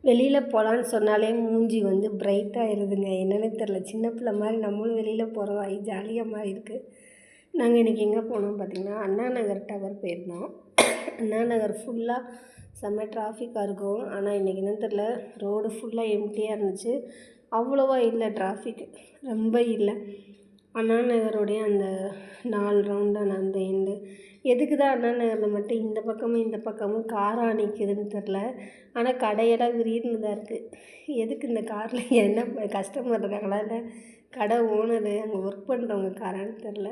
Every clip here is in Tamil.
வெளியில் போகலான்னு சொன்னாலே மூஞ்சி வந்து பிரைட்டாகிடுதுங்க. என்னென்னு தெரில, சின்ன பிள்ளை மாதிரி நம்மளும் வெளியில் போகிறோம், ஜாலியாக மாதிரி இருக்குது. நாங்கள் இன்றைக்கி எங்கே போனோம் பார்த்திங்கன்னா, அண்ணா நகர் டவர் போயிருந்தோம். அண்ணா நகர் ஃபுல்லாக செம்ம டிராஃபிக்காக இருக்கும். ஆனால் இன்றைக்கி என்னன்னு தெரில, ரோடு ஃபுல்லாக எம்டியாக இருந்துச்சு. அவ்வளோவா இல்லை டிராஃபிக், ரொம்ப இல்லை. அண்ணா நகருடைய அந்த 4 ரவுண்டான அந்த எண்டு எதுக்கு தான் அண்ணா நகரில் மட்டும் இந்த பக்கமும் இந்த பக்கமும் காராக நிற்கிதுன்னு தெரில. ஆனால் கடையெல்லாம் விரின்னு தான் இருக்குது. எதுக்கு இந்த காரில் என்ன கஸ்டமர் இருக்காங்களா, இல்லை கடை ஓனரு அங்கே ஒர்க் பண்ணுறவங்க காரான்னு தெரில.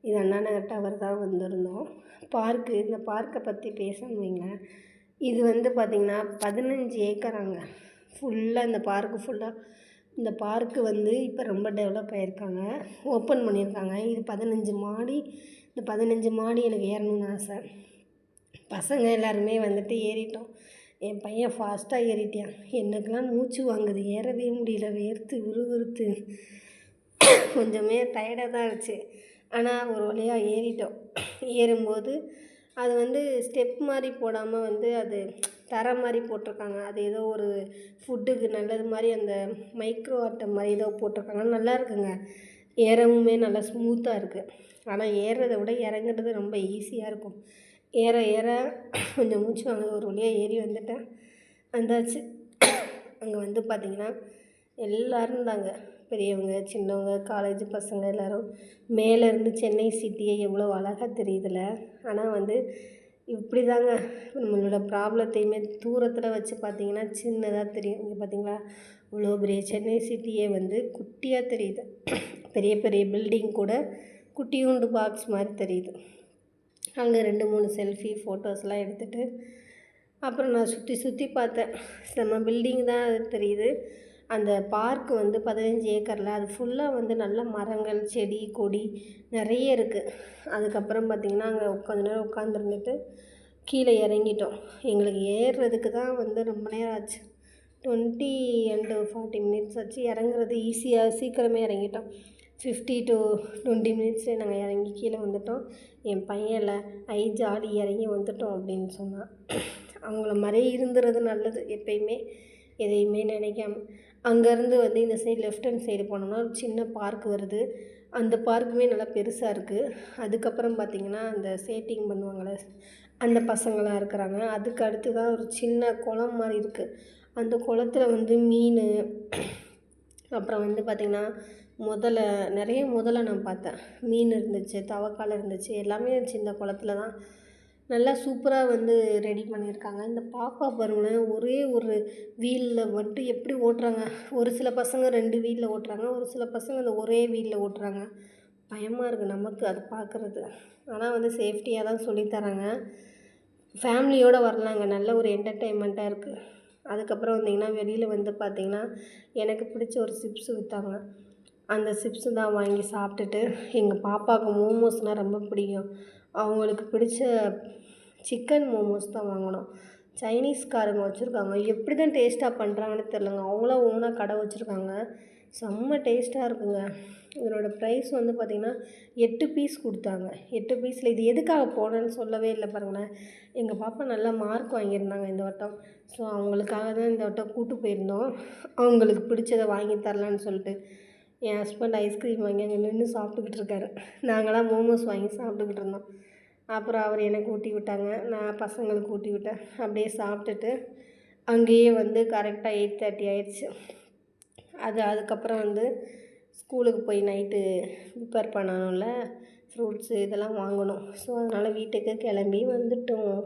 இது அண்ணா நகர் டவர் தான் வந்திருந்தோம். பார்க்கு, இந்த பார்க்கை பற்றி பேசணும் வைங்களேன். இது வந்து பார்த்திங்கன்னா 15 ஏக்கராங்க ஃபுல்லாக. இந்த பார்க்கு வந்து இப்போ ரொம்ப டெவலப் ஆகியிருக்காங்க, ஓப்பன் பண்ணியிருக்காங்க. இது 15 மாடி. இந்த 15 மாடி எனக்கு ஏறணும்னு ஆசை. பசங்க எல்லாருமே வந்துட்டு ஏறிட்டோம். என் பையன் ஃபாஸ்ட்டாக ஏறிட்டான். எனக்கெலாம் மூச்சு வாங்குது, ஏறவே முடியல, வேர்த்து விறுவிறுத்து கொஞ்சமே டயர்டாக தான் இருந்துச்சு. ஆனால் ஒரு வழியாக ஏறிட்டோம். ஏறும்போது அது வந்து ஸ்டெப் மாதிரி போடாமல் வந்து அது தர மாதிரி போட்டிருக்காங்க. அது ஏதோ ஒரு ஃபுட்டுக்கு நல்லது மாதிரி அந்த மைக்ரோ ஆட்டம் மாதிரி ஏதோ போட்டிருக்காங்க. நல்லா இருக்குங்க, ஏறவுமே நல்லா ஸ்மூத்தாக இருக்குது. ஆனால் ஏறுறதை விட இறங்குறது ரொம்ப ஈஸியாக இருக்கும். ஏற ஏற கொஞ்சம் மூச்சு வாங்குது. ஒரு வழியாக ஏறி வந்துட்டேன், வந்தாச்சு. அங்கே வந்து பார்த்திங்கன்னா எல்லோரும் இருந்தாங்க, பெரியவங்க சின்னவங்க, காலேஜ் பசங்க எல்லோரும். மேலேருந்து சென்னை சிட்டியே எவ்வளோ அழகாக தெரியுதுல்ல. ஆனால் வந்து இப்படி தாங்க நம்மளோட ப்ராப்ளத்தையுமே தூரத்தில் வச்சு பார்த்திங்கன்னா சின்னதாக தெரியும். இங்கே பார்த்திங்களா, இவ்வளோ பெரிய சென்னை சிட்டியே வந்து குட்டியாக தெரியுது. பெரிய பெரிய பில்டிங் கூட குட்டியூண்டு பாக்ஸ் மாதிரி தெரியுது. அங்கே 2-3 செல்ஃபி ஃபோட்டோஸ்லாம் எடுத்துகிட்டு அப்புறம் நான் சுற்றி பார்த்தேன். செம்ம பில்டிங் தான் அது தெரியுது. அந்த பார்க் வந்து 15 ஏக்கரில் அது ஃபுல்லாக வந்து நல்ல மரங்கள், செடி, கொடி நிறைய இருக்குது. அதுக்கப்புறம் பார்த்திங்கன்னா அங்கே கொஞ்ச நேரம் உட்காந்துருந்துட்டு கீழே இறங்கிட்டோம். எங்களுக்கு ஏறுறதுக்கு தான் வந்து ரொம்ப நேரம் ஆச்சு. 20 and 40 minutes ஆச்சு. இறங்குறது ஈஸியாக சீக்கிரமே இறங்கிட்டோம். 50 to 20 minutஸ்லேயே நாங்கள் இறங்கி கீழே வந்துட்டோம். என் பையனில் ஜாலி இறங்கி வந்துட்டோம் அப்படின்னு சொன்னான். அவங்கள மாதிரி இருந்துறது நல்லது எப்பயுமே, எதையுமே நினைக்காம. அங்கேருந்து வந்து இந்த சைடு லெஃப்ட் ஹேண்ட் சைடு போனோம்னா ஒரு சின்ன பார்க் வருது. அந்த பார்க்குமே நல்லா பெருசாக இருக்குது. அதுக்கப்புறம் பார்த்திங்கன்னா அந்த சேட்டிங் பண்ணுவாங்கள்ல, அந்த பசங்களாம் இருக்கிறாங்க. அதுக்கு அடுத்து தான் ஒரு சின்ன குளம் மாதிரி இருக்குது. அந்த குளத்துல வந்து மீன், அப்புறம் வந்து பார்த்திங்கன்னா நிறைய முதலை நான் பார்த்தேன். மீன் இருந்துச்சு, தவக்காலை இருந்துச்சு, எல்லாமே இருந்துச்சு இந்த குளத்துல தான். நல்லா சூப்பராக வந்து ரெடி பண்ணியிருக்காங்க. இந்த பாப்பா பாருங்களேன், ஒரே ஒரு வீலில் மட்டும் எப்படி ஓட்டுறாங்க. ஒரு சில பசங்க 2 வீலில் ஓட்டுறாங்க, ஒரு சில பசங்க அந்த ஒரே வீலில் ஓட்டுறாங்க. பயமாக இருக்குது நமக்கு அது பார்க்குறது. ஆனால் வந்து சேஃப்டியாக தான் சொல்லித்தராங்க. ஃபேமிலியோடு வரலாங்க, நல்ல ஒரு என்டர்டெயின்மெண்ட்டாக இருக்குது. அதுக்கப்புறம் வந்திங்கன்னா வெளியில் வந்து பார்த்திங்கன்னா எனக்கு பிடிச்ச ஒரு சிப்ஸ் விற்றாங்க. அந்த சிப்ஸு தான் வாங்கி சாப்பிட்டுட்டு, எங்கள் பாப்பாவுக்கு மோமோஸ்னால் ரொம்ப பிடிக்கும். அவங்களுக்கு பிடிச்ச சிக்கன் மோமோஸ் தான் வாங்கினோம். சைனீஸ்காரங்க வச்சுருக்காங்க, எப்படி தான் டேஸ்ட்டாக பண்ணுறாங்கன்னு தெரிலங்க. அவங்களாம் ஓனாக கடை வச்சுருக்காங்க, செம்ம டேஸ்ட்டாக இருக்குங்க. இதனோட ப்ரைஸ் வந்து பார்த்திங்கன்னா 8 பீஸ் கொடுத்தாங்க. 8 பீஸில் இது எதுக்காக போனேன்னு சொல்லவே இல்லை பாருங்களேன். எங்கள் பாப்பா நல்லா மார்க் வாங்கியிருந்தாங்க இந்த வட்டம். ஸோ அவங்களுக்காக தான் இந்த வட்டம் கூட்டு போயிருந்தோம். அவங்களுக்கு பிடிச்சதை வாங்கி தரலான்னு சொல்லிட்டு. என் ஹஸ்பண்ட் ஐஸ்கிரீம் வாங்கி அங்கே நின்று சாப்பிட்டுக்கிட்டு இருக்காரு. நாங்களாம் மோமோஸ் வாங்கி சாப்பிட்டுக்கிட்டு இருந்தோம். அப்புறம் அவர் எனக்கு ஊட்டி விட்டாங்க, நான் பசங்களுக்கு ஊட்டி விட்டேன். அப்படியே சாப்பிட்டுட்டு அங்கேயே வந்து கரெக்டாக 8:30 ஆயிடுச்சு. அதுக்கப்புறம் வந்து ஸ்கூலுக்கு போய் நைட்டு ப்ரிப்பேர் பண்ணணும்ல, ஃப்ரூட்ஸு இதெல்லாம் வாங்கணும். ஸோ அதனால் வீட்டுக்கு கிளம்பி வந்துட்டோம்.